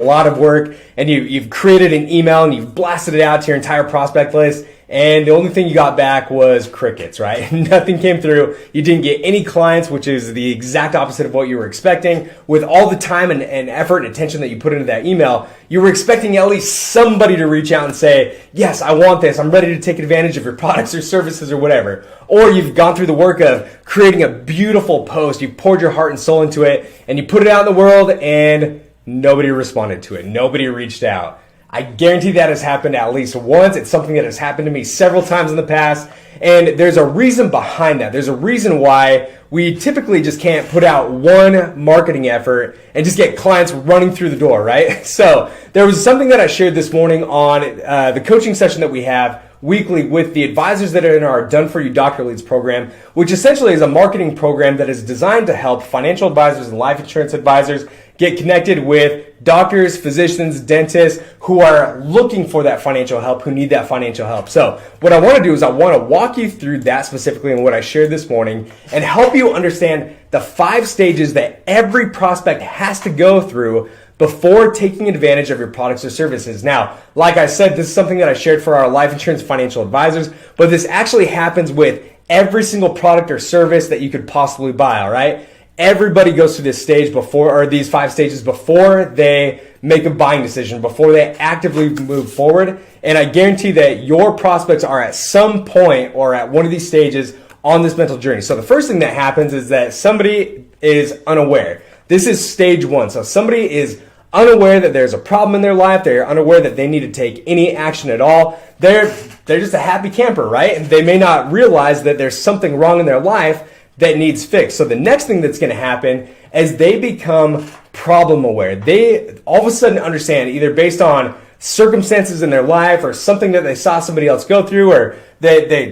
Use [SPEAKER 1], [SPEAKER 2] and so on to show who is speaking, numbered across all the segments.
[SPEAKER 1] a lot of work and you've created an email and you've blasted it out to your entire prospect list, and the only thing you got back was crickets, right? Nothing came through. You didn't get any clients, which is the exact opposite of what you were expecting. With all the time and effort and attention that you put into that email, you were expecting at least somebody to reach out and say, yes, I want this. I'm ready to take advantage of your products or services or whatever. Or you've gone through the work of creating a beautiful post. You poured your heart and soul into it and you put it out in the world and nobody responded to it. Nobody reached out. I guarantee that has happened at least once. It's something that has happened to me several times in the past. And there's a reason behind that. There's a reason why we typically just can't put out one marketing effort and just get clients running through the door, right? So there was something that I shared this morning on the coaching session that we have weekly with the advisors that are in our Done For You Doctor Leads program, which essentially is a marketing program that is designed to help financial advisors and life insurance advisors get connected with doctors, physicians, dentists who are looking for that financial help, who need that financial help. So what I want to do is I want to walk you through that specifically and what I shared this morning and help you understand the 5 stages that every prospect has to go through before taking advantage of your products or services. Now, like I said, this is something that I shared for our life insurance financial advisors, but this actually happens with every single product or service that you could possibly buy, all right? Everybody goes through this stage before, or these 5 stages before they make a buying decision, before they actively move forward. And I guarantee that your prospects are at some point or at one of these stages on this mental journey. So the first thing that happens is that somebody is unaware. This is stage 1. So somebody is unaware that there's a problem in their life. They're unaware that they need to take any action at all. They're just a happy camper, right? And they may not realize that there's something wrong in their life that needs fixed. So the next thing that's going to happen is they become problem aware. They all of a sudden understand, either based on circumstances in their life or something that they saw somebody else go through, or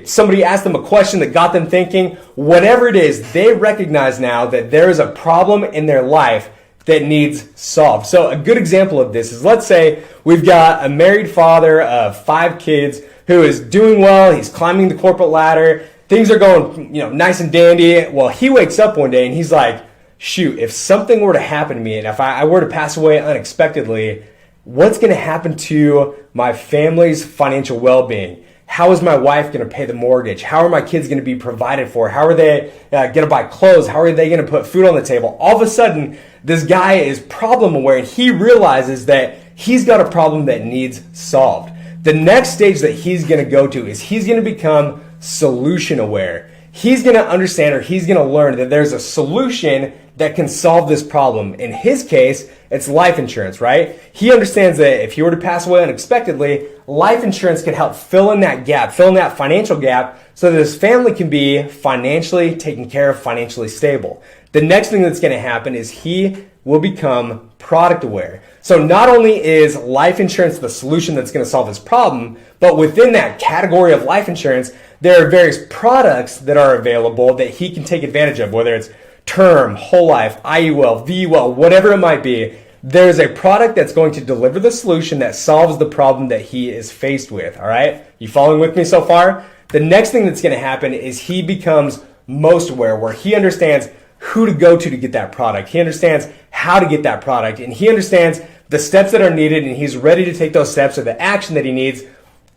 [SPEAKER 1] somebody asked them a question that got them thinking. Whatever it is, they recognize now that there is a problem in their life that needs solved. So a good example of this is, let's say we've got a married father of 5 kids who is doing well. He's climbing the corporate ladder. Things are going, nice and dandy. Well, he wakes up one day and he's like, shoot, if something were to happen to me and if I were to pass away unexpectedly, what's going to happen to my family's financial well-being? How is my wife going to pay the mortgage? How are my kids going to be provided for? How are they going to buy clothes? How are they going to put food on the table? All of a sudden, this guy is problem aware and he realizes that he's got a problem that needs solved. The next stage that he's going to go to is he's going to become solution aware. He's going to understand, or he's going to learn that there's a solution that can solve this problem. In his case, it's life insurance, right? He understands that if he were to pass away unexpectedly, life insurance can help fill in that gap, fill in that financial gap, so that his family can be financially taken care of, financially stable. The next thing that's going to happen is he will become product aware. So not only is life insurance the solution that's going to solve this problem, but within that category of life insurance, there are various products that are available that he can take advantage of, whether it's term, whole life, IUL, VUL, whatever it might be. There's a product that's going to deliver the solution that solves the problem that he is faced with, all right? You following with me so far? The next thing that's going to happen is he becomes most aware, where he understands who to go to get that product. He understands how to get that product, and he understands the steps that are needed, and he's ready to take those steps or the action that he needs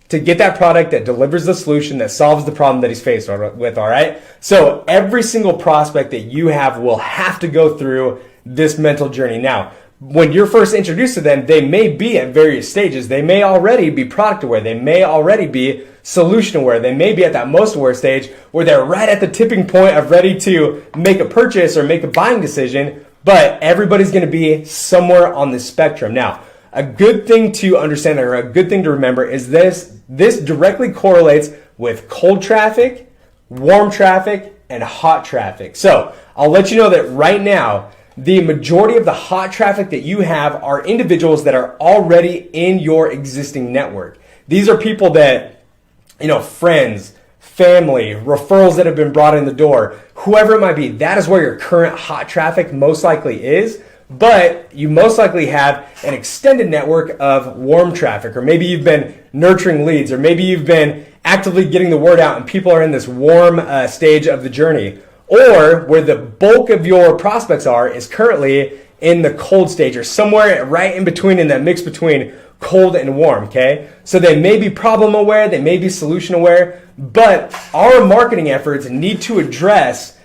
[SPEAKER 1] to get that product that delivers the solution that solves the problem that he's faced with, all right? So every single prospect that you have will have to go through this mental journey. Now, when you're first introduced to them, they may be at various stages. They may already be product aware. They may already be solution aware. They may be at that most aware stage where they're right at the tipping point of ready to make a purchase or make a buying decision, but everybody's going to be somewhere on the spectrum. Now, a good thing to understand, or a good thing to remember, is this directly correlates with cold traffic, warm traffic, and hot traffic. So I'll let you know that right now, the majority of the hot traffic that you have are individuals that are already in your existing network. These are people that, friends, family, referrals that have been brought in the door, whoever it might be. That is where your current hot traffic most likely is. But you most likely have an extended network of warm traffic, or maybe you've been nurturing leads, or maybe you've been actively getting the word out and people are in this warm stage of the journey. Or where the bulk of your prospects are is currently in the cold stage or somewhere right in between, in that mix between cold and warm, okay? So they may be problem aware, they may be solution aware, but our marketing efforts need to address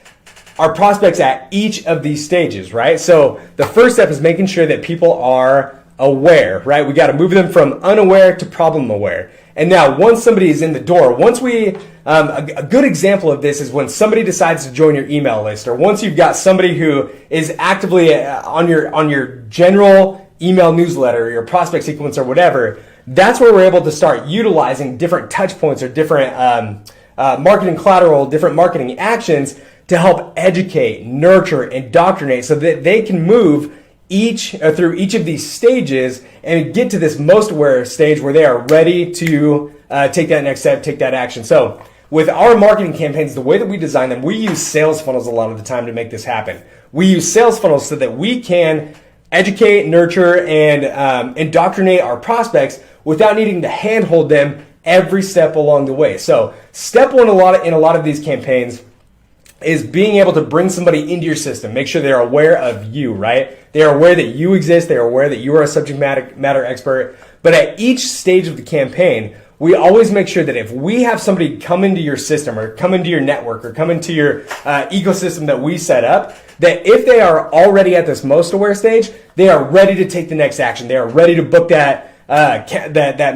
[SPEAKER 1] our prospects at each of these stages, right? So the first step is making sure that people are aware, right? We got to move them from unaware to problem aware. And now once somebody is in the door, once we, a good example of this is when somebody decides to join your email list, or once you've got somebody who is actively on your general email newsletter, your prospect sequence or whatever, that's where we're able to start utilizing different touch points or different marketing collateral, different marketing actions to help educate, nurture, indoctrinate so that they can move through each of these stages and get to this most aware stage where they are ready to take that next step, take that action. So with our marketing campaigns, the way that we design them, we use sales funnels a lot of the time to make this happen. We use sales funnels so that we can educate, nurture, and indoctrinate our prospects without needing to handhold them every step along the way. So step one in a lot of these campaigns is being able to bring somebody into your system. Make sure they're aware of you, right? They are aware that you exist. They are aware that you are a subject matter expert. But at each stage of the campaign, we always make sure that if we have somebody come into your system or come into your network or come into your ecosystem that we set up, that if they are already at this most aware stage, they are ready to take the next action. They are ready to book that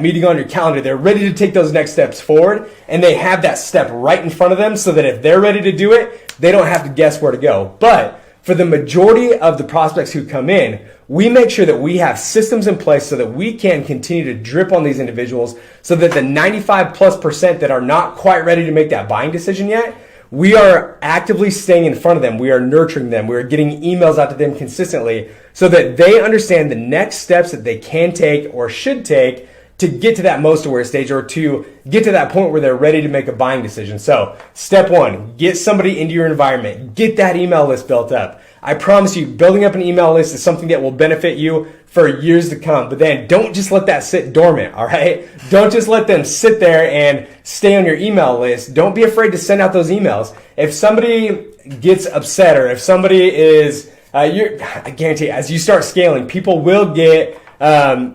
[SPEAKER 1] meeting on your calendar. They're ready to take those next steps forward, and they have that step right in front of them so that if they're ready to do it, they don't have to guess where to go. But for the majority of the prospects who come in, we make sure that we have systems in place so that we can continue to drip on these individuals so that the 95+% that are not quite ready to make that buying decision yet, we are actively staying in front of them. We are nurturing them. We are getting emails out to them consistently so that they understand the next steps that they can take or should take to get to that most aware stage or to get to that point where they're ready to make a buying decision. So step one, get somebody into your environment. Get that email list built up. I promise you, building up an email list is something that will benefit you for years to come. But then don't just let that sit dormant, all right? Don't just let them sit there and stay on your email list. Don't be afraid to send out those emails. If somebody gets upset or if somebody is, I guarantee as you start scaling, people will get,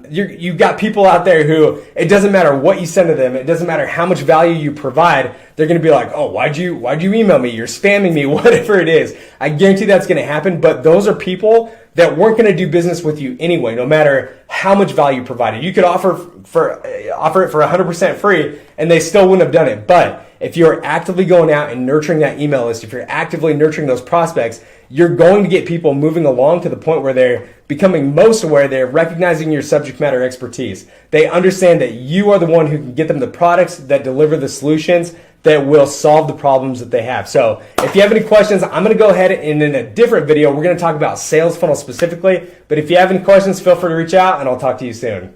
[SPEAKER 1] you've got people out there who, it doesn't matter what you send to them. It doesn't matter how much value you provide. They're going to be like, oh, why'd you email me? You're spamming me, whatever it is. I guarantee that's going to happen. But those are people that weren't going to do business with you anyway, no matter how much value provided. You could offer it for 100% free and they still wouldn't have done it. But if you're actively going out and nurturing that email list, if you're actively nurturing those prospects, you're going to get people moving along to the point where they're becoming most aware. They're recognizing your subject matter expertise. They understand that you are the one who can get them the products that deliver the solutions that will solve the problems that they have. So if you have any questions, I'm going to go ahead and in a different video, we're going to talk about sales funnels specifically. But if you have any questions, feel free to reach out and I'll talk to you soon.